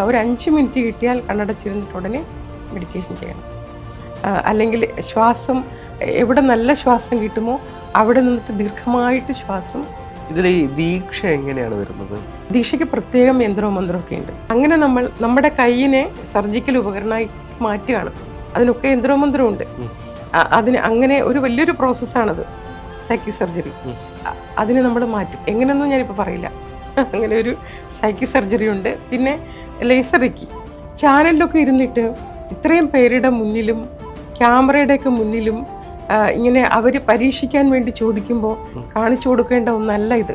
ഒരു 5 മിനിറ്റ് കിട്ടിയാൽ കണ്ണടച്ചിരുന്നിട്ട് ഉടനെ മെഡിറ്റേഷൻ ചെയ്യണം. അല്ലെങ്കിൽ ശ്വാസം എവിടെ നല്ല ശ്വാസം കിട്ടുമോ അവിടെ നിന്നിട്ട് ദീർഘമായിട്ട് ശ്വാസം. ഇതിൽ ഈ ദീക്ഷ എങ്ങനെയാണ് വരുന്നത്? ദീക്ഷയ്ക്ക് പ്രത്യേകം യന്ത്രവും മന്ത്രമൊക്കെ ഉണ്ട്. അങ്ങനെ നമ്മൾ നമ്മുടെ കൈയിനെ സർജിക്കൽ ഉപകരണമായി മാറ്റുകയാണ്. അതിനൊക്കെ യന്ത്രവും മന്ത്രവും ഉണ്ട്. അതിന് അങ്ങനെ ഒരു വലിയൊരു പ്രോസസ്സാണത്, സൈക്കിക് സർജറി. അതിന് നമ്മൾ മാറ്റും. എങ്ങനെയൊന്നും ഞാനിപ്പോൾ പറയില്ല. അങ്ങനെ ഒരു സൈക്കിക് സർജറി ഉണ്ട്. പിന്നെ ലേസർ റെക്കി ചാനലിലൊക്കെ ഇരുന്നിട്ട് ഇത്രയും പേരുടെ മുന്നിലും ക്യാമറയുടെയൊക്കെ മുന്നിലും ഇങ്ങനെ അവർ പരീക്ഷിക്കാൻ വേണ്ടി ചോദിക്കുമ്പോൾ കാണിച്ചു കൊടുക്കേണ്ട ഒന്നല്ല ഇത്.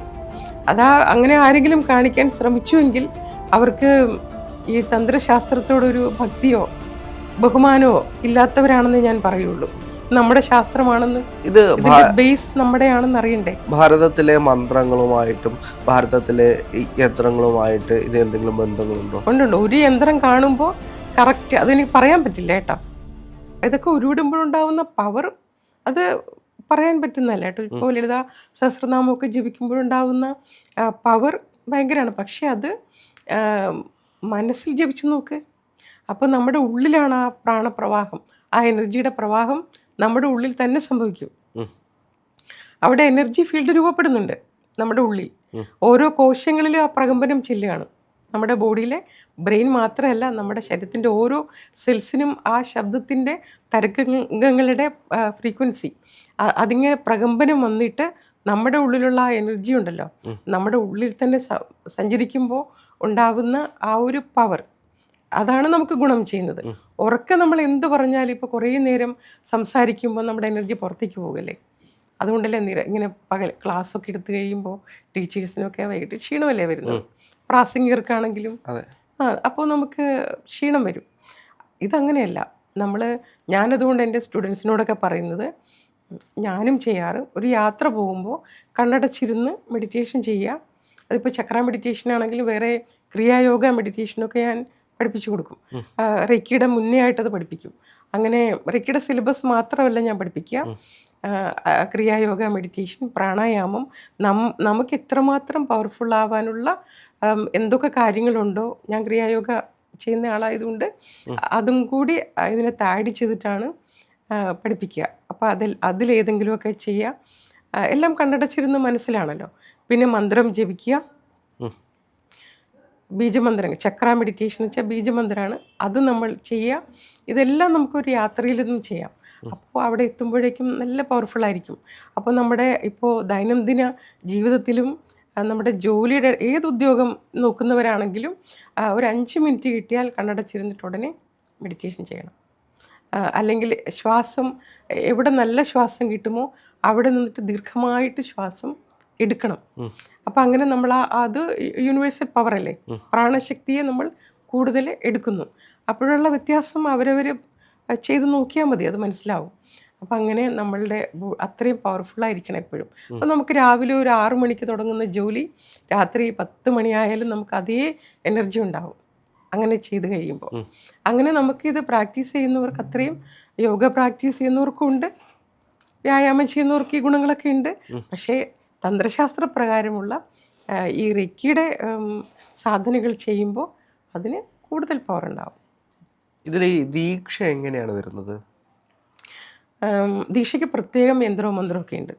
അങ്ങനെ ആരെങ്കിലും കാണിക്കാൻ ശ്രമിച്ചുവെങ്കിൽ അവർക്ക് ഈ തന്ത്രശാസ്ത്രത്തോടൊരു ഭക്തിയോ ബഹുമാനമോ ഇല്ലാത്തവരാണെന്ന് ഞാൻ പറയുള്ളൂ. നമ്മുടെ ശാസ്ത്രമാണെന്ന്, ഇത് ബേസ് നമ്മുടെയാണെന്ന് അറിയണ്ടേ. ഭാരതത്തിലെ മന്ത്രങ്ങളുമായിട്ടും ഭാരതത്തിലെ യന്ത്രങ്ങളുമായിട്ട് ഇത് എന്തെങ്കിലും ബന്ധങ്ങളുണ്ടോ? ഉണ്ട്. ഒരു യന്ത്രം കാണുമ്പോൾ കറക്റ്റ് അതെനിക്ക് പറയാൻ പറ്റില്ല കേട്ടോ. ഇതൊക്കെ ഉരുവിടുമ്പോഴുണ്ടാവുന്ന പവർ അത് പറയാൻ പറ്റുന്നതല്ല കേട്ടോ. ഇപ്പോൾ ലളിത സഹസ്രനാമമൊക്കെ ജപിക്കുമ്പോഴുണ്ടാവുന്ന പവർ ഭയങ്കരമാണ്. പക്ഷെ അത് മനസ്സിൽ ജപിച്ച് നോക്ക്. അപ്പോൾ നമ്മുടെ ഉള്ളിലാണ് ആ പ്രാണപ്രവാഹം, ആ എനർജിയുടെ പ്രവാഹം നമ്മുടെ ഉള്ളിൽ തന്നെ സംഭവിക്കും. അവിടെ എനർജി ഫീൽഡ് രൂപപ്പെടുന്നുണ്ട് നമ്മുടെ ഉള്ളിൽ. ഓരോ കോശങ്ങളിലും ആ പ്രകമ്പനം ചെല്ലുകയാണ്. നമ്മുടെ ബോഡിയിലെ ബ്രെയിൻ മാത്രമല്ല, നമ്മുടെ ശരീരത്തിൻ്റെ ഓരോ സെൽസിനും ആ ശബ്ദത്തിൻ്റെ തരംഗങ്ങളുടെ ഫ്രീക്വൻസി അതിങ്ങനെ പ്രകമ്പനം വന്നിട്ട് നമ്മുടെ ഉള്ളിലുള്ള ആ എനർജി ഉണ്ടല്ലോ, നമ്മുടെ ഉള്ളിൽ തന്നെ സഞ്ചരിക്കുമ്പോൾ ഉണ്ടാകുന്ന ആ ഒരു പവർ, അതാണ് നമുക്ക് ഗുണം ചെയ്യുന്നത്. ഉറക്കെ നമ്മൾ എന്ത് പറഞ്ഞാലും ഇപ്പോൾ കുറേ നേരം സംസാരിക്കുമ്പോൾ നമ്മുടെ എനർജി പുറത്തേക്ക് പോകല്ലേ. അതുകൊണ്ടല്ലേ ഇങ്ങനെ പകൽ ക്ലാസ്സൊക്കെ എടുത്തു കഴിയുമ്പോൾ ടീച്ചേഴ്സിനൊക്കെ വൈകിട്ട് ക്ഷീണമല്ലേ വരുന്നത്. പ്രാസംഗികർക്കാണെങ്കിലും അപ്പോൾ നമുക്ക് ക്ഷീണം വരും. ഇതങ്ങനെയല്ല. ഞാനതുകൊണ്ട് എൻ്റെ സ്റ്റുഡൻസിനോടൊക്കെ പറയുന്നത്, ഞാനും ചെയ്യാറ്, ഒരു യാത്ര പോകുമ്പോൾ കണ്ണടച്ചിരുന്ന് മെഡിറ്റേഷൻ ചെയ്യുക. അതിപ്പോൾ ചക്ര മെഡിറ്റേഷൻ ആണെങ്കിലും വേറെ ക്രിയായോഗ മെഡിറ്റേഷനൊക്കെ ഞാൻ പഠിപ്പിച്ചു കൊടുക്കും. റെക്കിയുടെ മുന്നേ ആയിട്ടത് പഠിപ്പിക്കും. അങ്ങനെ റെക്കിയുടെ സിലബസ് മാത്രമല്ല ഞാൻ പഠിപ്പിക്കുക. ക്രിയായോഗ മെഡിറ്റേഷൻ, പ്രാണായാമം, നമുക്ക് എത്രമാത്രം പവർഫുൾ ആവാനുള്ള എന്തൊക്കെ കാര്യങ്ങളുണ്ടോ, ഞാൻ ക്രിയായോഗ ചെയ്യുന്ന ആളായതുകൊണ്ട് അതും കൂടി ഇതിനകത്ത് ആഡ് ചെയ്തിട്ടാണ് പഠിപ്പിക്കുക. അപ്പോൾ അതിലേതെങ്കിലുമൊക്കെ ചെയ്യുക. എല്ലാം കണ്ണടച്ചിരുന്ന് മനസ്സിലാണല്ലോ. പിന്നെ മന്ത്രം ജപിക്കുക, ബീജമന്ത്രങ്ങൾ, ചക്ര മെഡിറ്റേഷൻ എന്ന് വെച്ചാൽ ബീജമന്ത്രമാണ്, അത് നമ്മൾ ചെയ്യുക. ഇതെല്ലാം നമുക്കൊരു യാത്രയിൽ നിന്നും ചെയ്യാം. അപ്പോൾ അവിടെ എത്തുമ്പോഴേക്കും നല്ല പവർഫുള്ളായിരിക്കും. അപ്പോൾ നമ്മുടെ ഇപ്പോൾ ദൈനംദിന ജീവിതത്തിലും നമ്മുടെ ജോലിയുടെ ഏത് ഉദ്യോഗം നോക്കുന്നവരാണെങ്കിലും ഒരു 5 മിനിറ്റ് കിട്ടിയാൽ കണ്ണടച്ചിരുന്നിട്ട് ഉടനെ മെഡിറ്റേഷൻ ചെയ്യണം. അല്ലെങ്കിൽ ശ്വാസം എവിടെ നല്ല ശ്വാസം കിട്ടുമോ അവിടെ നിന്നിട്ട് ദീർഘമായിട്ട് ശ്വാസം എടുക്കണം. അപ്പം അങ്ങനെ നമ്മൾ അത് യൂണിവേഴ്സൽ പവർ അല്ലേ, പ്രാണശക്തിയെ നമ്മൾ കൂടുതൽ എടുക്കുന്നു. അപ്പോഴുള്ള വ്യത്യാസം അവരവർ ചെയ്ത് നോക്കിയാൽ മതി, അത് മനസ്സിലാവും. അപ്പം അങ്ങനെ നമ്മളുടെ അത്രയും പവർഫുള്ളായിരിക്കണം എപ്പോഴും. അപ്പം നമുക്ക് രാവിലെ ഒരു 6 മണിക്ക് തുടങ്ങുന്ന ജോലി രാത്രി 10 മണിയായാലും നമുക്ക് അതേ എനർജി ഉണ്ടാവും അങ്ങനെ ചെയ്ത് കഴിയുമ്പോൾ. അങ്ങനെ നമുക്കിത് പ്രാക്ടീസ് ചെയ്യുന്നവർക്ക്, അത്രയും യോഗ പ്രാക്ടീസ് ചെയ്യുന്നവർക്കും ഉണ്ട്, വ്യായാമം ചെയ്യുന്നവർക്ക് ഈ ഗുണങ്ങളൊക്കെ ഉണ്ട്. പക്ഷേ തന്ത്രശാസ്ത്ര പ്രകാരമുള്ള ഈ റെക്കിയുടെ സാധനകൾ ചെയ്യുമ്പോൾ അതിന് കൂടുതൽ പവർ ഉണ്ടാവും. ഇതിൽ ഈ ദീക്ഷ എങ്ങനെയാണ് വരുന്നത്? ദീക്ഷയ്ക്ക് പ്രത്യേകം യന്ത്രവും മന്ത്രമൊക്കെ ഉണ്ട്.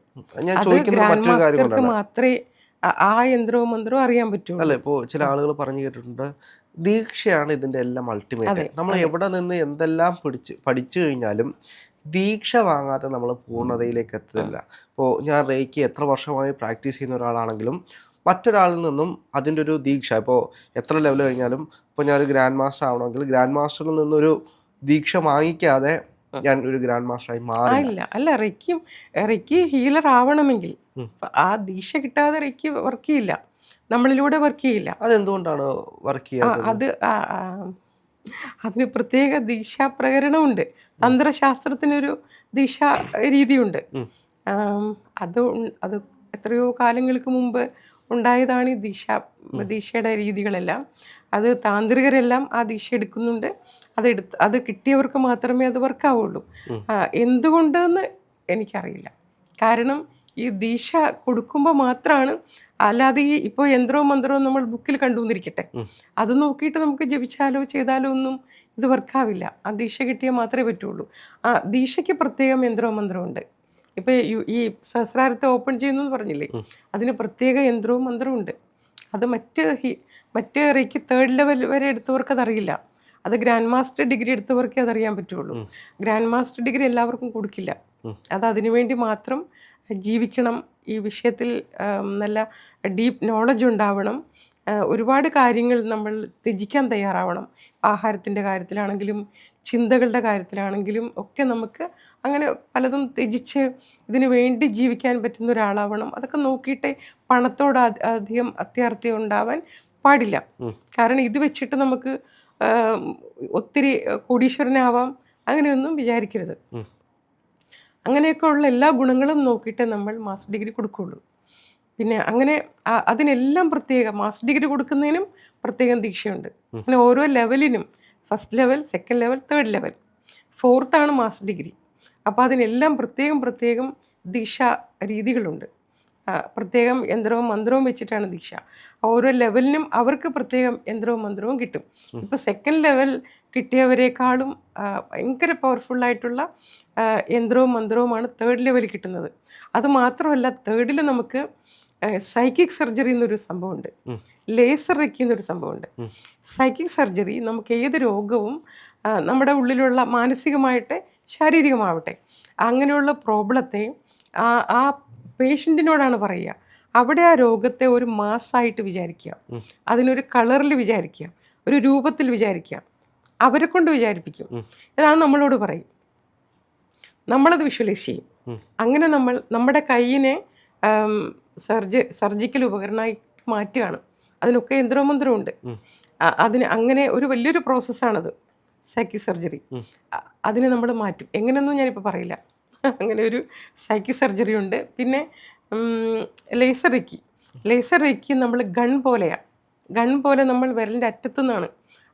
അത് ഗ്രാൻഡ് മാസ്റ്റർക്ക് മാത്രമേ ആ യന്ത്രവും മന്ത്രവും അറിയാൻ പറ്റുള്ളൂ. അല്ല, ഇപ്പോൾ ചില ആളുകൾ പറഞ്ഞു കേട്ടിട്ടുണ്ട്, ദീക്ഷയാണ് ഇതിൻ്റെ എല്ലാം അൾട്ടിമേറ്റ്. നമ്മൾ എവിടെ നിന്ന് എന്തെല്ലാം പഠിച്ചു കഴിഞ്ഞാലും ദീക്ഷ വാങ്ങാതെ നമ്മൾ പൂർണ്ണതയിലേക്ക് എത്തില്ല. ഇപ്പോൾ ഞാൻ റേക്കി എത്ര വർഷമായി പ്രാക്ടീസ് ചെയ്യുന്ന ഒരാളാണെങ്കിലും മറ്റൊരാളിൽ നിന്നും അതിൻ്റെ ഒരു ദീക്ഷ, ഇപ്പോൾ എത്ര ലെവൽ കഴിഞ്ഞാലും, ഇപ്പോൾ ഞാനൊരു ഗ്രാൻഡ് മാസ്റ്റർ ആവണമെങ്കിൽ ഗ്രാൻഡ് മാസ്റ്ററിൽ നിന്നൊരു ദീക്ഷ വാങ്ങിക്കാതെ ഞാൻ ഒരു ഗ്രാൻഡ് മാസ്റ്ററായി മാറില്ല. അല്ല, റെക്കി ഹീലർ ആവണമെങ്കിൽ ആ ദീക്ഷ കിട്ടാതെ റെക്കി വർക്ക് ചെയ്യില്ല, നമ്മളിലൂടെ വർക്ക് ചെയ്യില്ല. അതെന്തുകൊണ്ടാണ് വർക്ക് ചെയ്യാത്തത്? അതിന് പ്രത്യേക ദീക്ഷാപ്രകരണമുണ്ട്. തന്ത്രശാസ്ത്രത്തിനൊരു ദീക്ഷാ രീതിയുണ്ട്. അത് എത്രയോ കാലങ്ങൾക്ക് മുമ്പ് ഉണ്ടായതാണ് ഈ ദീക്ഷയുടെ രീതികളെല്ലാം. അത് താന്ത്രികരെല്ലാം ആ ദീക്ഷ എടുക്കുന്നുണ്ട്. അത് കിട്ടിയവർക്ക് മാത്രമേ അത് വർക്കാവുള്ളൂ. എന്തുകൊണ്ടെന്ന് എനിക്കറിയില്ല. കാരണം ഈ ദീക്ഷ കൊടുക്കുമ്പോൾ മാത്രമാണ്, അല്ലാതെ ഈ ഇപ്പോൾ യന്ത്രവും മന്ത്രവും നമ്മൾ ബുക്കിൽ കണ്ടുവന്നിരിക്കട്ടെ, അത് നോക്കിയിട്ട് നമുക്ക് ജപിച്ചാലോ ചെയ്താലോ ഒന്നും ഇത് വർക്കാവില്ല. ആ ദീക്ഷ കിട്ടിയാൽ മാത്രമേ പറ്റുള്ളൂ. ആ ദീക്ഷയ്ക്ക് പ്രത്യേകം യന്ത്രവും മന്ത്രവും ഉണ്ട്. ഇപ്പോൾ ഈ സഹസ്രാരത്തെ ഓപ്പൺ ചെയ്യുന്നു എന്ന് പറഞ്ഞില്ലേ, അതിന് പ്രത്യേക യന്ത്രവും മന്ത്രവും ഉണ്ട്. അത് മറ്റ് റേക്ക് 3rd ലെവൽ വരെ എടുത്തവർക്ക് അതറിയില്ല. അത് ഗ്രാൻഡ് മാസ്റ്റർ ഡിഗ്രി എടുത്തവർക്കേ അതറിയാൻ പറ്റുള്ളൂ. ഗ്രാൻഡ് മാസ്റ്റർ ഡിഗ്രി എല്ലാവർക്കും കൊടുക്കില്ല. അത് അതിനുവേണ്ടി മാത്രം ജീവിക്കണം, ഈ വിഷയത്തിൽ നല്ല ഡീപ്പ് നോളജ് ഉണ്ടാവണം, ഒരുപാട് കാര്യങ്ങൾ നമ്മൾ ത്യജിക്കാൻ തയ്യാറാവണം. ആഹാരത്തിൻ്റെ കാര്യത്തിലാണെങ്കിലും ചിന്തകളുടെ കാര്യത്തിലാണെങ്കിലും ഒക്കെ നമുക്ക് അങ്ങനെ പലതും ത്യജിച്ച് ഇതിനു വേണ്ടി ജീവിക്കാൻ പറ്റുന്ന ഒരാളാവണം. അതൊക്കെ നോക്കിയിട്ടേ പണത്തോട് അധികം അത്യാർത്ഥ്യം ഉണ്ടാവാൻ പാടില്ല. കാരണം ഇത് വെച്ചിട്ട് നമുക്ക് ഒത്തിരി കോടീശ്വരനാവാം അങ്ങനെയൊന്നും വിചാരിക്കരുത്. അങ്ങനെയൊക്കെ ഉള്ള എല്ലാ ഗുണങ്ങളും നോക്കിയിട്ടേ നമ്മൾ മാസ്റ്റർ ഡിഗ്രി കൊടുക്കുകയുള്ളൂ. പിന്നെ അങ്ങനെ അതിനെല്ലാം പ്രത്യേക മാസ്റ്റർ ഡിഗ്രി കൊടുക്കുന്നതിനും പ്രത്യേകം ദീക്ഷയുണ്ട്. അങ്ങനെ ഓരോ ലെവലിനും 1st level, 2nd level, 3rd level, 4th ആണ് മാസ്റ്റർ ഡിഗ്രി. അപ്പോൾ അതിനെല്ലാം പ്രത്യേകം ദീക്ഷാ രീതികളുണ്ട്. പ്രത്യേകം യന്ത്രവും മന്ത്രവും വെച്ചിട്ടാണ് ദീക്ഷ. ഓരോ ലെവലിനും അവർക്ക് പ്രത്യേകം യന്ത്രവും മന്ത്രവും കിട്ടും. ഇപ്പോൾ 2nd ലെവൽ കിട്ടിയവരെക്കാളും ഭയങ്കര പവർഫുള്ളായിട്ടുള്ള യന്ത്രവും മന്ത്രവുമാണ് 3rd ലെവലിൽ കിട്ടുന്നത്. അതുമാത്രമല്ല, 3rd നമുക്ക് സൈക്കിക് സർജറി എന്നൊരു സംഭവമുണ്ട്, ലേസർ റെക്കി എന്നൊരു സംഭവമുണ്ട്. സൈക്കിക് സർജറി നമുക്ക് ഏത് രോഗവും നമ്മുടെ ഉള്ളിലുള്ള മാനസികമായിട്ട് ശാരീരികമാവട്ടെ അങ്ങനെയുള്ള പ്രോബ്ലത്തെ ആ പേഷ്യൻറ്റിനോടാണ് പറയുക. അവിടെ ആ രോഗത്തെ ഒരു മാസ്സായിട്ട് വിചാരിക്കുക, അതിനൊരു കളറിൽ വിചാരിക്കുക, ഒരു രൂപത്തിൽ വിചാരിക്കുക, അവരെ കൊണ്ട് വിചാരിപ്പിക്കും. അത് നമ്മളോട് പറയും, നമ്മളത് വിഷ്വലൈസ് ചെയ്യും. അങ്ങനെ നമ്മുടെ കയ്യിനെ സർജിക്കൽ ഉപകരണമായിട്ട് മാറ്റുകയാണ്. അതിനൊക്കെ യന്ത്രമന്ത്രമുണ്ട്. അതിന് അങ്ങനെ ഒരു വലിയൊരു പ്രോസസ്സാണത് സൈക്കിക് സർജറി. അതിനെ നമ്മൾ മാറ്റും. എങ്ങനെയൊന്നും ഞാനിപ്പോൾ പറയില്ല. അങ്ങനെ ഒരു സൈക്കിക് സർജറി ഉണ്ട്. പിന്നെ ലേസർ റെക്കി നമ്മൾ ഗൺ പോലെ നമ്മൾ വിരലിൻ്റെ അറ്റത്തു നിന്നാണ്,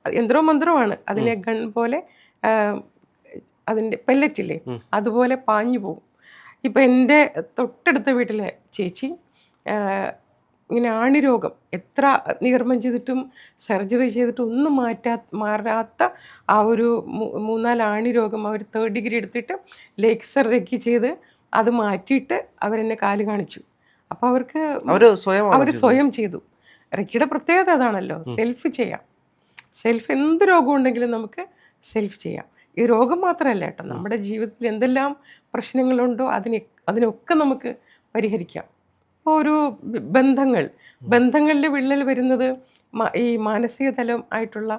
യന്ത്രവും മന്ത്രവുമാണ്, അതിനെ ഗൺ പോലെ അതിൻ്റെ പെല്ലറ്റില്ലേ അതുപോലെ പാഞ്ഞു പോകും. ഇപ്പം എൻ്റെ തൊട്ടടുത്ത വീട്ടിലെ ചേച്ചി ഇങ്ങനെ ആണിരോഗം എത്ര നികർമ്മം ചെയ്തിട്ടും സർജറി ചെയ്തിട്ടും ഒന്നും മാറാത്ത ആ ഒരു 3-4 ആണിരോഗം അവർ 3rd ഡിഗ്രി എടുത്തിട്ട് ലേസർ റെക്കി ചെയ്ത് അത് മാറ്റിയിട്ട് അവരെന്നെ കാല് കാണിച്ചു. അപ്പോൾ അവർ സ്വയം ചെയ്തു. റെക്കിയുടെ പ്രത്യേകത അതാണല്ലോ, സെൽഫ് ചെയ്യാം. എന്ത് രോഗം ഉണ്ടെങ്കിലും നമുക്ക് സെൽഫ് ചെയ്യാം. ഈ രോഗം മാത്രമല്ല കേട്ടോ, നമ്മുടെ ജീവിതത്തിൽ എന്തെല്ലാം പ്രശ്നങ്ങളുണ്ടോ അതിനൊക്കെ നമുക്ക് പരിഹരിക്കാം. ഇപ്പോൾ ഒരു ബന്ധങ്ങളിൽ വിള്ളൽ വരുന്നത് ഈ മാനസിക തലം ആയിട്ടുള്ള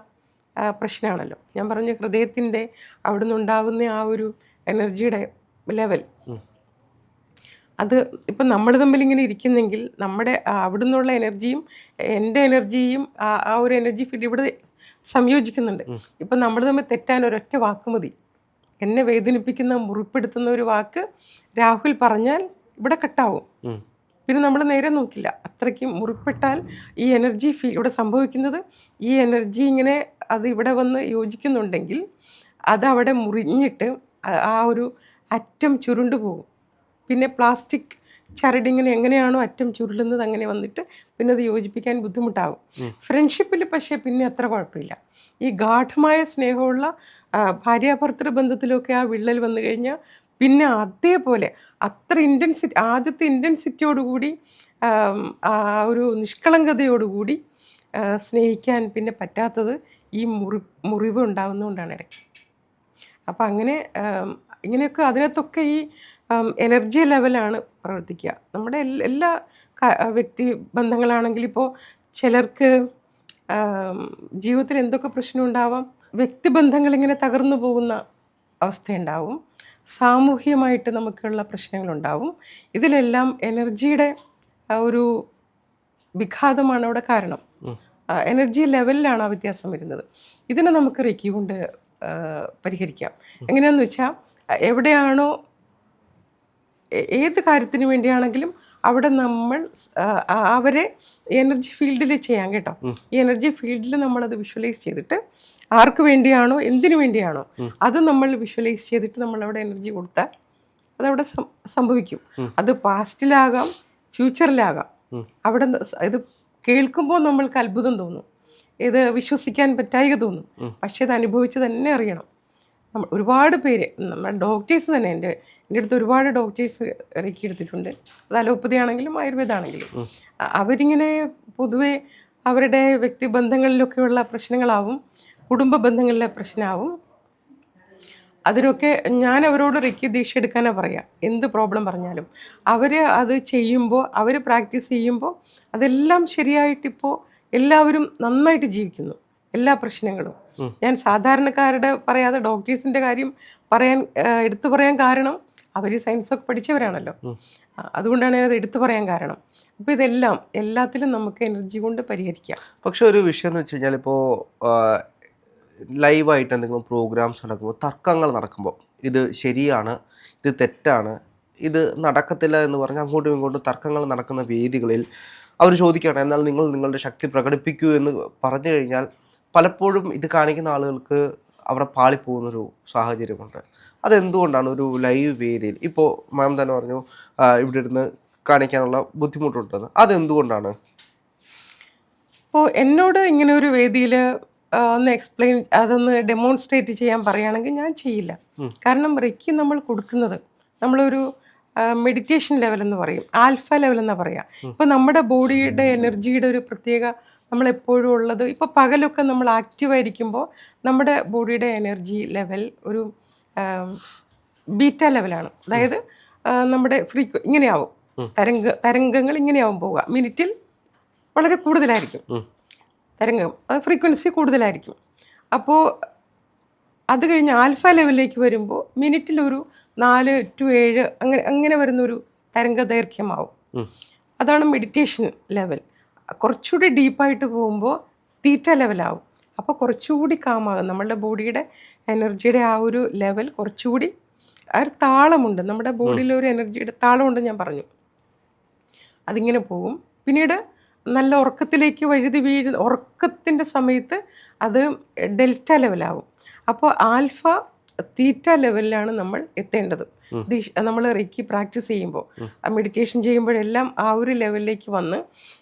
പ്രശ്നമാണല്ലോ. ഞാൻ പറഞ്ഞു, ഹൃദയത്തിൻ്റെ അവിടെ നിന്നുണ്ടാവുന്ന ആ ഒരു എനർജിയുടെ ലെവൽ, അത് ഇപ്പം നമ്മൾ തമ്മിൽ ഇങ്ങനെ ഇരിക്കുന്നെങ്കിൽ നമ്മുടെ അവിടെ നിന്നുള്ള എനർജിയും എൻ്റെ എനർജിയും ആ ഒരു എനർജി ഫീൽഡ് ഇവിടെ സംയോജിക്കുന്നുണ്ട്. ഇപ്പം നമ്മൾ തമ്മിൽ തെറ്റാൻ ഒരൊറ്റ വാക്ക് മതി. എന്നെ വേദനിപ്പിക്കുന്ന മുറിപ്പെടുത്തുന്ന ഒരു വാക്ക് രാഹുൽ പറഞ്ഞാൽ ഇവിടെ കട്ടാവും. പിന്നെ നമ്മൾ നേരെ നോക്കില്ല. അത്രയ്ക്കും മുറിപ്പെട്ടാൽ ഈ എനർജി ഇവിടെ സംഭവിക്കുന്നത്, ഈ എനർജി ഇങ്ങനെ അത് ഇവിടെ വന്ന് യോജിക്കുന്നുണ്ടെങ്കിൽ അതവിടെ മുറിഞ്ഞിട്ട് ആ ഒരു അറ്റം ചുരുണ്ടു പോകും. പിന്നെ പ്ലാസ്റ്റിക് ചരടിങ്ങനെ എങ്ങനെയാണോ അറ്റം ചുരുളുന്നത് അങ്ങനെ വന്നിട്ട് പിന്നെ അത് യോജിപ്പിക്കാൻ ബുദ്ധിമുട്ടാകും. ഫ്രണ്ട്ഷിപ്പിൽ പക്ഷേ പിന്നെ അത്ര കുഴപ്പമില്ല. ഈ ഗാഠമായ സ്നേഹമുള്ള ഭാര്യാഭർത്തൃ ബന്ധത്തിലൊക്കെ ആ വിള്ളൽ വന്നു കഴിഞ്ഞാൽ പിന്നെ അതേപോലെ അത്ര ആദ്യത്തെ ഇൻറ്റൻസിറ്റിയോടുകൂടി ആ ഒരു നിഷ്കളങ്കതയോടുകൂടി സ്നേഹിക്കാൻ പിന്നെ പറ്റാത്തത് ഈ മുറിവ് ഉണ്ടാകുന്നതുകൊണ്ടാണ് ഇടയ്ക്ക്. അപ്പം ഇങ്ങനെയൊക്കെ അതിനകത്തൊക്കെ ഈ എനർജി ലെവലാണ് പ്രവർത്തിക്കുക. നമ്മുടെ എല്ലാ വ്യക്തി ബന്ധങ്ങളാണെങ്കിൽ ഇപ്പോൾ ചിലർക്ക് ജീവിതത്തിൽ എന്തൊക്കെ പ്രശ്നം ഉണ്ടാവാം, വ്യക്തിബന്ധങ്ങളിങ്ങനെ തകർന്നു പോകുന്ന അവസ്ഥയുണ്ടാവും, സാമൂഹികമായിട്ട് നമുക്കുള്ള പ്രശ്നങ്ങളുണ്ടാവും. ഇതിലെല്ലാം എനർജിയുടെ ഒരു വിഘാതമാണ് അവിടെ കാരണം. എനർജി ലെവലിലാണ് ആ വ്യത്യാസം വരുന്നത്. ഇതിനെ നമുക്ക് റെക്കി കൊണ്ട് പരിഹരിക്കാം. എങ്ങനെയാണെന്ന് വെച്ചാൽ, എവിടെയാണോ ഏത് കാര്യത്തിന് വേണ്ടിയാണെങ്കിലും അവിടെ നമ്മൾ അവരെ എനർജി ഫീൽഡിൽ ചെയ്യാം കേട്ടോ. ഈ എനർജി ഫീൽഡിൽ നമ്മളത് വിഷ്വലൈസ് ചെയ്തിട്ട് ആർക്ക് വേണ്ടിയാണോ എന്തിനു വേണ്ടിയാണോ അത് നമ്മൾ വിഷ്വലൈസ് ചെയ്തിട്ട് നമ്മളവിടെ എനർജി കൊടുത്താൽ അതവിടെ സംഭവിക്കും. അത് പാസ്റ്റിലാകാം, ഫ്യൂച്ചറിലാകാം. അവിടെ ഇത് കേൾക്കുമ്പോൾ നമ്മൾക്ക് അത്ഭുതം തോന്നും, ഇത് വിശ്വസിക്കാൻ പറ്റായിക തോന്നും. പക്ഷെ ഇത് അനുഭവിച്ച് തന്നെ അറിയണം. നമ്മൾ ഒരുപാട് പേര്, നമ്മുടെ ഡോക്ടേഴ്സ് തന്നെ, എൻ്റെ അടുത്ത് ഒരുപാട് ഡോക്ടേഴ്സ് റേക്കി എടുത്തിട്ടുണ്ട്. അത് അലോപ്പതി ആണെങ്കിലും ആയുർവേദ ആണെങ്കിലും. അവരിങ്ങനെ പൊതുവെ അവരുടെ വ്യക്തിബന്ധങ്ങളിലൊക്കെയുള്ള പ്രശ്നങ്ങളാവും, കുടുംബ ബന്ധങ്ങളിലെ പ്രശ്നമാവും. അതിനൊക്കെ ഞാൻ അവരോട് റേക്കി ദീക്ഷ എടുക്കാനാണ് പറയുക. എന്ത് പ്രോബ്ലം പറഞ്ഞാലും അവർ അത് ചെയ്യുമ്പോൾ, അവർ പ്രാക്ടീസ് ചെയ്യുമ്പോൾ അതെല്ലാം ശരിയായിട്ടിപ്പോൾ എല്ലാവരും നന്നായിട്ട് ജീവിക്കുന്നു. എല്ലാ പ്രശ്നങ്ങളും ഞാൻ സാധാരണക്കാരുടെ പറയാതെ ഡോക്ടേഴ്സിൻ്റെ കാര്യം എടുത്തു പറയാൻ കാരണം അവർ സയൻസൊക്കെ പഠിച്ചവരാണല്ലോ. അതുകൊണ്ടാണ് ഞാനത് എടുത്തു പറയാൻ കാരണം. അപ്പോൾ ഇതെല്ലാം എല്ലാത്തിലും നമുക്ക് എനർജി കൊണ്ട് പരിഹരിക്കാം. പക്ഷെ ഒരു വിഷയം എന്ന് വെച്ച് കഴിഞ്ഞാൽ, ഇപ്പോൾ ലൈവായിട്ട് എന്തെങ്കിലും പ്രോഗ്രാംസ് നടക്കുമ്പോൾ, തർക്കങ്ങൾ നടക്കുമ്പോൾ, ഇത് ശരിയാണ്, ഇത് തെറ്റാണ്, ഇത് നടക്കത്തില്ല എന്ന് പറഞ്ഞ് അങ്ങോട്ടും ഇങ്ങോട്ടും തർക്കങ്ങൾ നടക്കുന്ന വേദികളിൽ അവർ ചോദിക്കുകയാണ്, എന്നാൽ നിങ്ങൾ നിങ്ങളുടെ ശക്തി പ്രകടിപ്പിക്കൂ എന്ന് പറഞ്ഞു കഴിഞ്ഞാൽ പലപ്പോഴും ഇത് കാണിക്കുന്ന ആളുകൾക്ക് അവിടെ പാളിപ്പോകുന്നൊരു സാഹചര്യമുണ്ട്. അതെന്തുകൊണ്ടാണ് ഒരു ലൈവ് വേദിയിൽ? ഇപ്പോൾ മാം തന്നെ പറഞ്ഞു ഇവിടെ ഇരുന്ന് കാണിക്കാനുള്ള ബുദ്ധിമുട്ടുണ്ടെന്ന്. അതെന്തുകൊണ്ടാണ്? അപ്പോൾ എന്നോട് ഇങ്ങനെ ഒരു വേദിയിൽ ഒന്ന് എക്സ്പ്ലെയിൻ, അതൊന്ന് ഡെമോൺസ്ട്രേറ്റ് ചെയ്യാൻ പറയുകയാണെങ്കിൽ ഞാൻ ചെയ്യില്ല. കാരണം റെക്കി നമ്മൾ കൊടുക്കുന്നത് നമ്മളൊരു മെഡിറ്റേഷൻ ലെവൽ എന്ന് പറയും, ആൽഫ ലെവൽ എന്നാണ് പറയുക. ഇപ്പോൾ നമ്മുടെ ബോഡിയുടെ എനർജിയുടെ ഒരു പ്രത്യേക, നമ്മളെപ്പോഴും ഉള്ളത്, ഇപ്പോൾ പകലൊക്കെ നമ്മൾ ആക്റ്റീവായിരിക്കുമ്പോൾ നമ്മുടെ ബോഡിയുടെ എനർജി ലെവൽ ഒരു ബീറ്റ ലെവലാണ്. അതായത് നമ്മുടെ ഇങ്ങനെയാവും, തരംഗങ്ങൾ ഇങ്ങനെയാവും പോവുക. മിനിറ്റിൽ വളരെ കൂടുതലായിരിക്കും തരംഗം, അത് ഫ്രീക്വൻസി കൂടുതലായിരിക്കും. അപ്പോൾ അത് കഴിഞ്ഞ് ആൽഫ ലെവലിലേക്ക് വരുമ്പോൾ മിനിറ്റിലൊരു 4 to 7 അങ്ങനെ വരുന്നൊരു തരംഗ ദൈർഘ്യമാവും. അതാണ് മെഡിറ്റേഷൻ ലെവൽ. കുറച്ചുകൂടി ഡീപ്പായിട്ട് പോകുമ്പോൾ തീറ്റ ലെവലാവും. അപ്പോൾ കുറച്ചുകൂടി കാമാകും. നമ്മളുടെ ബോഡിയുടെ എനർജിയുടെ ആ ഒരു ലെവൽ കുറച്ചുകൂടി, ആ ഒരു താളമുണ്ട്, നമ്മുടെ ബോഡിയിൽ ഒരു എനർജിയുടെ താളമുണ്ട് ഞാൻ പറഞ്ഞു. അതിങ്ങനെ പോകും. പിന്നീട് നല്ല ഉറക്കത്തിലേക്ക് വഴുതി ഉറക്കത്തിൻ്റെ സമയത്ത് അത് ഡെൽറ്റ ലെവലാവും. അപ്പോൾ ആൽഫ തീറ്റ ലെവലിലാണ് നമ്മൾ എത്തേണ്ടത്. നമ്മൾ റെക്കി പ്രാക്ടീസ് ചെയ്യുമ്പോൾ, മെഡിറ്റേഷൻ ചെയ്യുമ്പോഴെല്ലാം ആ ഒരു ലെവലിലേക്ക് വന്ന്,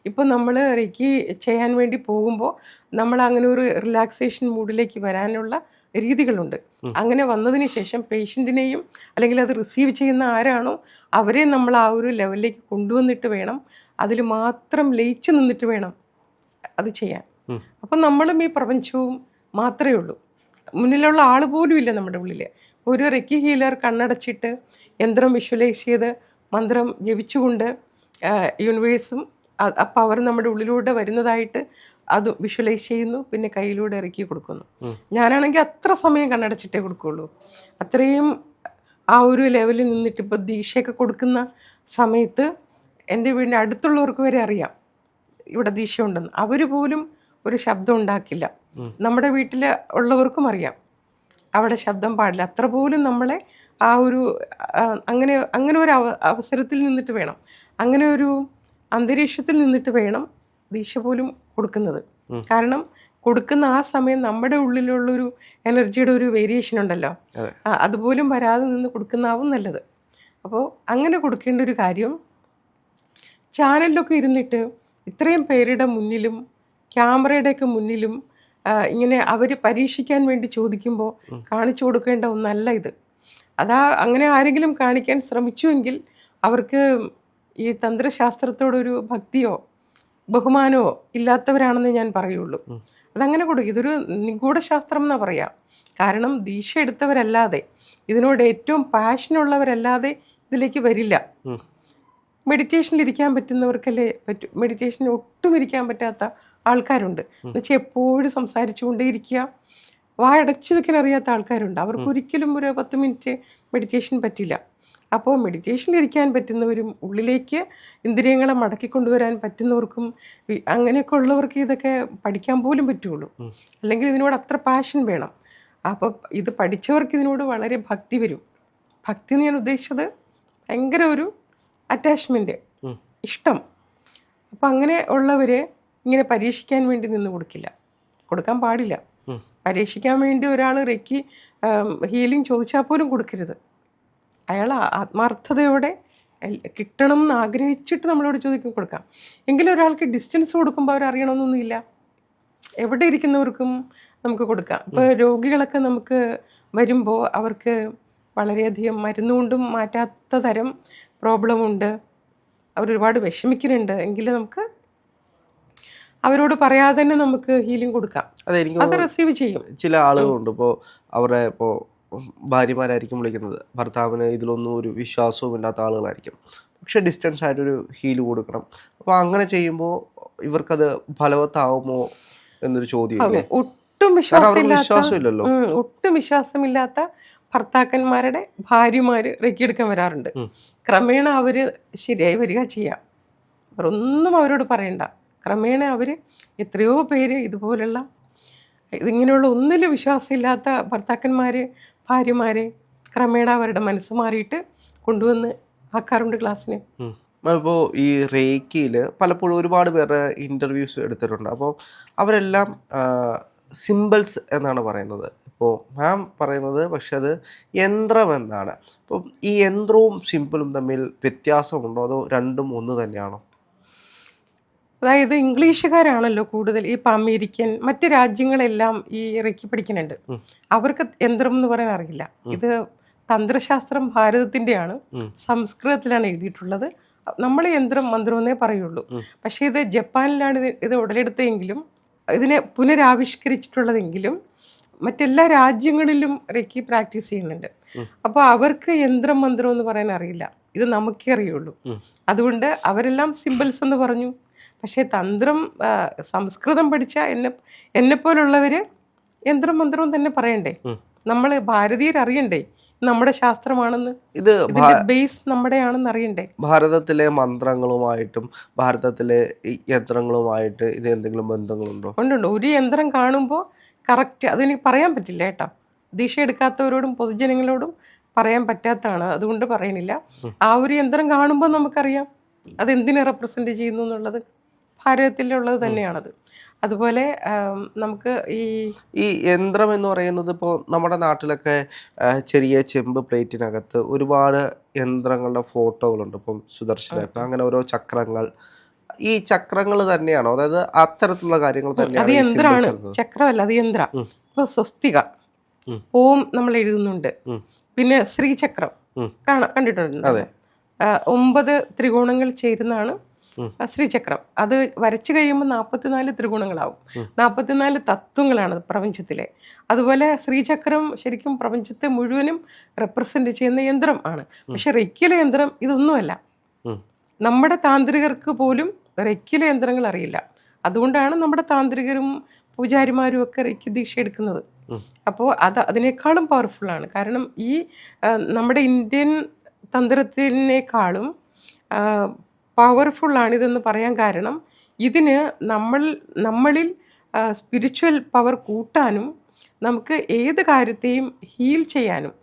ഇപ്പോൾ നമ്മൾ റെക്കി ചെയ്യാൻ വേണ്ടി പോകുമ്പോൾ നമ്മൾ അങ്ങനെ ഒരു റിലാക്സേഷൻ മൂഡിലേക്ക് വരാനുള്ള രീതികളുണ്ട്. അങ്ങനെ വന്നതിന് ശേഷം പേഷ്യൻറ്റിനെയും അല്ലെങ്കിൽ അത് റിസീവ് ചെയ്യുന്ന ആരാണോ അവരെ നമ്മൾ ആ ഒരു ലെവലിലേക്ക് കൊണ്ടുവന്നിട്ട് വേണം, അതിൽ മാത്രം ലയിച്ച് നിന്നിട്ട് വേണം അത് ചെയ്യാൻ. അപ്പം നമ്മളും ഈ പ്രപഞ്ചവും മാത്രമേ ഉള്ളൂ, മുന്നിലുള്ള ആൾ പോലും ഇല്ല നമ്മുടെ ഉള്ളിൽ. ഒരു റെക്കി ഹീലർ കണ്ണടച്ചിട്ട് യന്ത്രം വിഷ്വലൈസ് ചെയ്ത് മന്ത്രം ജപിച്ചുകൊണ്ട് യൂണിവേഴ്സും ആ പവർ നമ്മുടെ ഉള്ളിലൂടെ വരുന്നതായിട്ട് അത് വിഷ്വലൈസ് ചെയ്യുന്നു, പിന്നെ കയ്യിലൂടെ ഇറക്കി കൊടുക്കുന്നു. ഞാനാണെങ്കിൽ അത്ര സമയം കണ്ണടച്ചിട്ടേ കൊടുക്കുകയുള്ളൂ. അത്രയും ആ ഒരു ലെവലിൽ നിന്നിട്ട് ഇപ്പോൾ ദീക്ഷയൊക്കെ കൊടുക്കുന്ന സമയത്ത് എൻ്റെ വീടിൻ്റെ അടുത്തുള്ളവർക്ക് വരെ അറിയാം ഇവിടെ ദീക്ഷ ഉണ്ടെന്ന്. അവർ പോലും ഒരു ശബ്ദം ഉണ്ടാക്കില്ല. നമ്മുടെ വീട്ടിൽ ഉള്ളവർക്കും അറിയാം അവിടെ ശബ്ദം പാടില്ല. അത്ര പോലും നമ്മളെ ആ ഒരു അങ്ങനെ ഒരു അവസരത്തിൽ നിന്നിട്ട് വേണം, അങ്ങനെ ഒരു അന്തരീക്ഷത്തിൽ നിന്നിട്ട് വേണം ദീക്ഷ പോലും കൊടുക്കുന്നത്. കാരണം കൊടുക്കുന്ന ആ സമയം നമ്മുടെ ഉള്ളിലുള്ളൊരു എനർജിയുടെ ഒരു വേരിയേഷൻ ഉണ്ടല്ലോ, അതുപോലും വരാതെ നിന്ന് കൊടുക്കുന്നതാവും നല്ലത്. അപ്പോൾ അങ്ങനെ കൊടുക്കേണ്ട ഒരു കാര്യം, ചാനലിലൊക്കെ ഇരുന്നിട്ട് ഇത്രയും പേരുടെ മുന്നിലും ക്യാമറയുടെയൊക്കെ മുന്നിലും ഇങ്ങനെ അവർ പരീക്ഷിക്കാൻ വേണ്ടി ചോദിക്കുമ്പോൾ കാണിച്ചു കൊടുക്കേണ്ട ഒന്നല്ല ഇത്. അങ്ങനെ ആരെങ്കിലും കാണിക്കാൻ ശ്രമിച്ചുവെങ്കിൽ അവർക്ക് ഈ തന്ത്രശാസ്ത്രത്തോടൊരു ഭക്തിയോ ബഹുമാനമോ ഇല്ലാത്തവരാണെന്ന് ഞാൻ പറയുള്ളൂ. അതങ്ങനെ കൊടുക്കും. ഇതൊരു നിഗൂഢശാസ്ത്രം എന്നാണ് പറയുക. കാരണം ദീക്ഷ എടുത്തവരല്ലാതെ, ഇതിനോട് ഏറ്റവും പാഷനുള്ളവരല്ലാതെ ഇതിലേക്ക് വരില്ല. മെഡിറ്റേഷനിൽ ഇരിക്കാൻ പറ്റുന്നവർക്കല്ലേ പറ്റും. മെഡിറ്റേഷനിൽ ഒട്ടും ഇരിക്കാൻ പറ്റാത്ത ആൾക്കാരുണ്ട്. എന്നുവെച്ചാൽ എപ്പോഴും സംസാരിച്ചു കൊണ്ടേ ഇരിക്കുക, വായടച്ചു വെക്കാൻ അറിയാത്ത ആൾക്കാരുണ്ട്. അവർക്ക് ഒരിക്കലും ഒരു 10 മിനിറ്റ് മെഡിറ്റേഷൻ പറ്റില്ല. അപ്പോൾ മെഡിറ്റേഷനിൽ ഇരിക്കാൻ പറ്റുന്നവരും ഉള്ളിലേക്ക് ഇന്ദ്രിയങ്ങളെ മടക്കിക്കൊണ്ടുവരാൻ പറ്റുന്നവർക്കും അങ്ങനെയൊക്കെ ഉള്ളവർക്ക് ഇതൊക്കെ പഠിക്കാൻ പോലും പറ്റുള്ളൂ. അല്ലെങ്കിൽ ഇതിനോട് അത്ര പാഷൻ വേണം. അപ്പോൾ ഇത് പഠിച്ചവർക്ക് ഇതിനോട് വളരെ ഭക്തി വരും. ഭക്തി എന്ന് ഞാൻ ഉദ്ദേശിച്ചത് ഭയങ്കര ഒരു അറ്റാച്ച്മെൻറ്റ്, ഇഷ്ടം. അപ്പം അങ്ങനെ ഉള്ളവർ ഇങ്ങനെ പരീക്ഷിക്കാൻ വേണ്ടി നിന്ന് കൊടുക്കാൻ പാടില്ല. പരീക്ഷിക്കാൻ വേണ്ടി ഒരാൾ റെക്കി ഹീലിംഗ് ചോദിച്ചാൽ പോലും കൊടുക്കരുത്. അയാൾ ആത്മാർത്ഥതയോടെ കിട്ടണം എന്ന് ആഗ്രഹിച്ചിട്ട് നമ്മളോട് ചോദിക്കും കൊടുക്കാം. എങ്കിലും ഒരാൾക്ക് ഡിസ്റ്റൻസ് കൊടുക്കുമ്പോൾ അവരറിയണമെന്നൊന്നുമില്ല, എവിടെ ഇരിക്കുന്നവർക്കും നമുക്ക് കൊടുക്കാം. ഇപ്പോൾ രോഗികളൊക്കെ നമുക്ക് വരുമ്പോൾ അവർക്ക് വളരെയധികം മരുന്നുകൊണ്ടും മാറ്റാത്ത തരം പ്രോബ്ലമുണ്ട്, അവരൊരുപാട് വിഷമിക്കുന്നുണ്ട്, എങ്കിലും നമുക്ക് അവരോട് പറയാതെ തന്നെ നമുക്ക് ഹീലിംഗ് കൊടുക്കാം. അത് റിസീവ് ചെയ്യും. ചില ആളുകളുണ്ട്, ഇപ്പോൾ അവരെ ഇപ്പോൾ ഭാര്യമാരായിരിക്കും വിളിക്കുന്നത്, ഭർത്താവിന് ഇതിലൊന്നും ഒരു വിശ്വാസവും ഇല്ലാത്ത ആളുകളായിരിക്കും, പക്ഷെ ഡിസ്റ്റൻസ് ആയിട്ടൊരു ഹീല് കൊടുക്കണം. അപ്പോൾ അങ്ങനെ ചെയ്യുമ്പോൾ ഇവർക്കത് ഫലവത്താവുമോ എന്നൊരു ചോദ്യം. ഒട്ടും വിശ്വാസമില്ലാത്ത ഭർത്താക്കന്മാരുടെ ഭാര്യമാര് റെക്കിയെടുക്കാൻ വരാറുണ്ട്. ക്രമേണ അവര് ശരിയായി വരിക ചെയ്യാം, അവരൊന്നും അവരോട് പറയണ്ട. ക്രമേണ അവര് എത്രയോ പേര് ഇതുപോലുള്ള ഇതിങ്ങനെയുള്ള ഒന്നിലും വിശ്വാസമില്ലാത്ത ഭർത്താക്കന്മാര് ഭാര്യമാരെ ക്രമേണ അവരുടെ മനസ്സ് മാറിയിട്ട് കൊണ്ടുവന്ന് ആക്കാറുണ്ട് ക്ലാസ്സിന്. ഇപ്പോൾ ഈ റേക്കിയിൽ പലപ്പോഴും ഒരുപാട് പേരുടെ ഇൻ്റർവ്യൂസ് എടുത്തിട്ടുണ്ട്. അപ്പോൾ അവരെല്ലാം സിമ്പിൾസ് എന്നാണ് പറയുന്നത്. ഇപ്പോൾ മാം പറയുന്നത് പക്ഷെ അത് യന്ത്രം എന്നാണ്. അപ്പോൾ ഈ യന്ത്രവും സിമ്പിളും തമ്മിൽ വ്യത്യാസമുണ്ടോ, അതോ രണ്ടും ഒന്ന് തന്നെയാണോ? അതായത് ഇംഗ്ലീഷുകാരാണല്ലോ കൂടുതൽ, ഈ അമേരിക്കൻ മറ്റ് രാജ്യങ്ങളെല്ലാം ഈ റെക്കി പഠിക്കുന്നുണ്ട്. അവർക്ക് യന്ത്രം എന്ന് പറയാൻ അറിയില്ല. ഇത് തന്ത്രശാസ്ത്രം ഭാരതത്തിൻ്റെയാണ്, സംസ്കൃതത്തിലാണ് എഴുതിയിട്ടുള്ളത്. നമ്മൾ യന്ത്രം മന്ത്രം എന്നേ പറയുള്ളൂ. പക്ഷേ ഇത് ജപ്പാനിലാണ് ഇത് ഉടലെടുത്തെങ്കിലും ഇതിനെ പുനരാവിഷ്കരിച്ചിട്ടുള്ളതെങ്കിലും മറ്റെല്ലാ രാജ്യങ്ങളിലും റെക്കി പ്രാക്ടീസ് ചെയ്യുന്നുണ്ട്. അപ്പോൾ അവർക്ക് യന്ത്രം മന്ത്രം എന്ന് പറയാൻ അറിയില്ല, ഇത് നമുക്കേ അറിയുള്ളൂ. അതുകൊണ്ട് അവരെല്ലാം സിമ്പിൾസ് എന്ന് പറഞ്ഞു. പക്ഷേ തന്ത്രം സംസ്കൃതം പഠിച്ച എന്നെപ്പോലുള്ളവർ യന്ത്രം മന്ത്രവും തന്നെ പറയണ്ടേ, നമ്മൾ ഭാരതീയർ അറിയണ്ടേ നമ്മുടെ ശാസ്ത്രമാണെന്ന്, ഇത് ബേസ് നമ്മുടെ ആണെന്ന് അറിയണ്ടേ. ഭാരതത്തിലെ മന്ത്രങ്ങളുമായിട്ടും ഭാരതത്തിലെ യന്ത്രങ്ങളുമായിട്ട് ഇത് എന്തെങ്കിലും ബന്ധങ്ങളുണ്ടോ? ഉണ്ട്. ഒരു യന്ത്രം കാണുമ്പോൾ കറക്റ്റ് അതെനിക്ക് പറയാൻ പറ്റില്ല കേട്ടോ, ദീക്ഷ എടുക്കാത്തവരോടും പൊതുജനങ്ങളോടും പറയാൻ പറ്റാത്തതാണ്, അതുകൊണ്ട് പറയണില്ല. ആ ഒരു യന്ത്രം കാണുമ്പോൾ നമുക്കറിയാം അതെന്തിനെ റെപ്രസെൻ്റ് ചെയ്യുന്നു എന്നുള്ളത്. ഭാരതത്തിലുള്ളത് തന്നെയാണത്. അതുപോലെ നമുക്ക് ഈ യന്ത്രം എന്ന് പറയുന്നത് ഇപ്പോൾ നമ്മുടെ നാട്ടിലൊക്കെ ചെറിയ ചെമ്പ് പ്ലേറ്റിനകത്ത് ഒരുപാട് യന്ത്രങ്ങളുടെ ഫോട്ടോകളുണ്ട്. ഇപ്പം സുദർശനേട്ടൻ അങ്ങനെ ഓരോ ചക്രങ്ങൾ, ഈ ചക്രങ്ങൾ തന്നെയാണോ, അതായത് അത്തരത്തിലുള്ള കാര്യങ്ങൾ തന്നെയാണ്? അത് യന്ത്രമാണ്, ചക്രമല്ല, അത് യന്ത്ര. ഇപ്പോൾ സ്വസ്തിക ഓം നമ്മൾ എഴുതുന്നുണ്ട്, പിന്നെ ശ്രീചക്രം കണ്ടിട്ടുണ്ട്. 9 ത്രികോണങ്ങൾ ചേരുന്നതാണ് ശ്രീചക്രം. അത് വരച്ചു കഴിയുമ്പോൾ 44 ത്രികോണങ്ങളാവും. 44 തത്വങ്ങളാണ് പ്രപഞ്ചത്തിലെ. അതുപോലെ ശ്രീചക്രം ശരിക്കും പ്രപഞ്ചത്തെ മുഴുവനും റെപ്രസെന്റ് ചെയ്യുന്ന യന്ത്രം ആണ്. പക്ഷെ റെക്കിയിലെ യന്ത്രം ഇതൊന്നുമല്ല. നമ്മുടെ താന്ത്രികർക്ക് പോലും റെക്കിയിലെ യന്ത്രങ്ങൾ അറിയില്ല. അതുകൊണ്ടാണ് നമ്മുടെ താന്ത്രികരും പൂജാരിമാരും ഒക്കെ റെക്കി ദീക്ഷ എടുക്കുന്നത്. അപ്പോൾ അതിനേക്കാളും പവർഫുള്ളാണ്. കാരണം ഈ നമ്മുടെ ഇന്ത്യൻ തന്ത്രത്തിനേക്കാളും പവർഫുള്ളാണിതെന്ന് പറയാൻ കാരണം ഇതിന് നമ്മളിൽ സ്പിരിച്വൽ പവർ കൂട്ടാനും നമുക്ക് ഏത് കാര്യത്തെയും ഹീൽ ചെയ്യാനും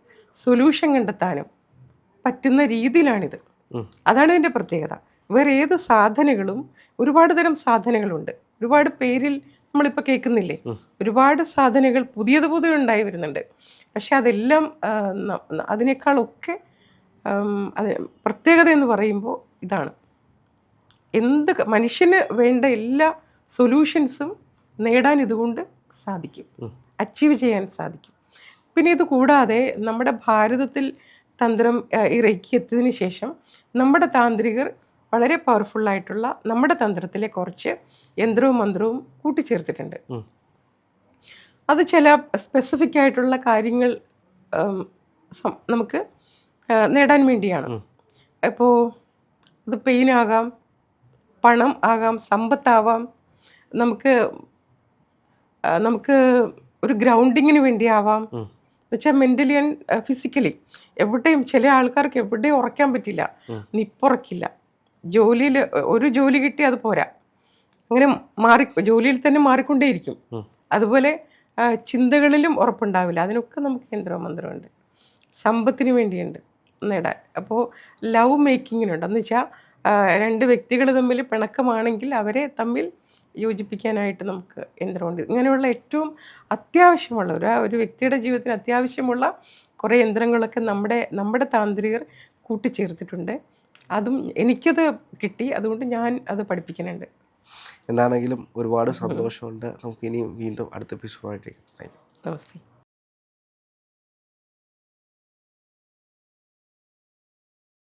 സൊല്യൂഷൻ കണ്ടെത്താനും പറ്റുന്ന രീതിയിലാണിത്. അതാണ് ഇതിൻ്റെ പ്രത്യേകത. വേറെ ഏത് സാധനകളും, ഒരുപാട് തരം സാധനങ്ങളുണ്ട്, ഒരുപാട് പേരിൽ നമ്മളിപ്പോൾ കേൾക്കുന്നില്ലേ, ഒരുപാട് സാധനങ്ങൾ പുതിയത് ഉണ്ടായി വരുന്നുണ്ട്. പക്ഷെ അതെല്ലാം അതിനേക്കാളൊക്കെ പ്രത്യേകത എന്ന് പറയുമ്പോൾ ഇതാണ്. മനുഷ്യന് വേണ്ട എല്ലാ സൊല്യൂഷൻസും നേടാൻ ഇതുകൊണ്ട് സാധിക്കും, അച്ചീവ് ചെയ്യാൻ സാധിക്കും. പിന്നെ ഇത് കൂടാതെ നമ്മുടെ ഭാരതത്തിൽ തന്ത്രം ഇറക്കി എത്തിയതിന് ശേഷം നമ്മുടെ താന്ത്രികർ വളരെ പവർഫുള്ളായിട്ടുള്ള നമ്മുടെ തന്ത്രത്തിലെ കുറച്ച് യന്ത്രവും മന്ത്രവും കൂട്ടിച്ചേർത്തിട്ടുണ്ട്. അത് ചില സ്പെസിഫിക് ആയിട്ടുള്ള കാര്യങ്ങൾ നമുക്ക് നേടാൻ വേണ്ടിയാണ്. ഇപ്പോൾ അത് പെയിനാകാം, പണം ആകാം, സമ്പത്താവാം, നമുക്ക് ഒരു ഗ്രൗണ്ടിങ്ങിന് വേണ്ടിയാവാം. എന്നുവെച്ചാൽ മെൻ്റലി ആൻഡ് ഫിസിക്കലി എവിടെയും ചില ആൾക്കാർക്ക് എവിടെയും ഉറക്കാൻ പറ്റില്ല, നിപ്പുറക്കില്ല. ജോലിയിൽ ഒരു ജോലി കിട്ടി അത് പോരാ, അങ്ങനെ ജോലിയിൽ തന്നെ മാറിക്കൊണ്ടേയിരിക്കും. അതുപോലെ ചിന്തകളിലും ഉറപ്പുണ്ടാവില്ല. അതിനൊക്കെ നമുക്ക് യന്ത്രവും മന്ത്രമുണ്ട്. സമ്പത്തിന് വേണ്ടിയുണ്ട് നേടാൻ. അപ്പോൾ ലവ് മേക്കിങ്ങിനുണ്ട്. എന്ന് വെച്ചാൽ 2 വ്യക്തികൾ തമ്മിൽ പിണക്കമാണെങ്കിൽ അവരെ തമ്മിൽ യോജിപ്പിക്കാനായിട്ട് നമുക്ക് യന്ത്രമുണ്ട്. ഇങ്ങനെയുള്ള ഏറ്റവും അത്യാവശ്യമുള്ള ഒരു വ്യക്തിയുടെ ജീവിതത്തിന് അത്യാവശ്യമുള്ള കുറേ യന്ത്രങ്ങളൊക്കെ നമ്മുടെ താന്ത്രികർ കൂട്ടിച്ചേർത്തിട്ടുണ്ട്. അതും എനിക്കത് കിട്ടി, അതുകൊണ്ട് ഞാൻ അത് പഠിപ്പിക്കുന്നുണ്ട്. എന്താണെങ്കിലും ഒരുപാട് സന്തോഷമുണ്ട്. നമുക്ക് ഇനി വീണ്ടും അടുത്ത എപ്പിസോഡായിട്ട്. നമസ്തേ.